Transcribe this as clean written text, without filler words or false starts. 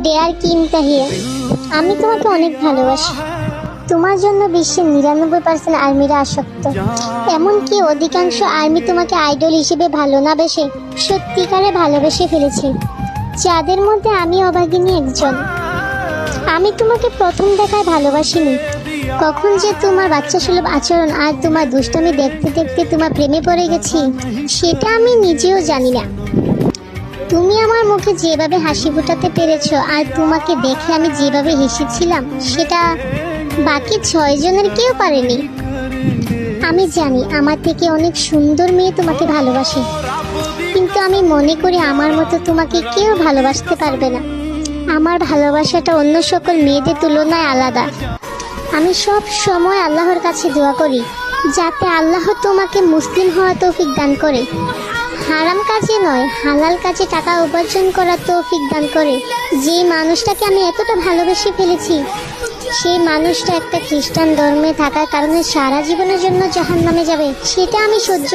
দেয়ার Kim Tahiya, আমি তোমাকে অনেক ভালোবাসি। তোমার জন্য বিশ্বের 99% আর্মিরা আসক্ত। এমনকি অধিকাংশ আর্মি তোমাকে আইডল হিসেবে ভালো না বেশে সত্যিকারে ভালোবেসে ফেলেছে, যাদের মধ্যে আমি অভাগিনী একজন। আমি তোমাকে প্রথম দেখায় ভালোবাসিনি। কখন যে তোমার বাচ্চা সুলভ আচরণ আর তোমার দুষ্টামি দেখতে দেখতে তোমার প্রেমে পড়ে গেছি, সেটা আমি নিজেও জানি না। তুমি আমার মুখে যেভাবে হাসি ফোটাতে পেরেছো আর তোমাকে দেখে আমি যেভাবে হেসেছিলাম, সেটা বাকি 6 জনের কেউ পারেনি। আমি জানি আমার থেকে অনেক সুন্দর মেয়ে তোমাকে ভালোবাসে, কিন্তু আমি মনে করি আমার মতো তোমাকে কেউ ভালোবাসতে পারবে না। আমার ভালোবাসাটা অন্য সকল মেয়েদের তুলনায় আলাদা। আমি সব সময় আল্লাহর কাছে দোয়া করি যাতে আল্লাহ তোমাকে মুসলিম হওয়া তৌফিক দান করে, হারাম কাজে নয় হালাল কাজে টাকা উপার্জন করার তৌফিক দান করে। যে মানুষটাকে আমি এতটা ভালোবেসে ফেলেছি, সেই মানুষটা একটা খ্রিস্টান ধর্মে থাকার কারণে সারা জীবনের জন্য জাহান্নামে যাবে, সেটা আমি সহ্য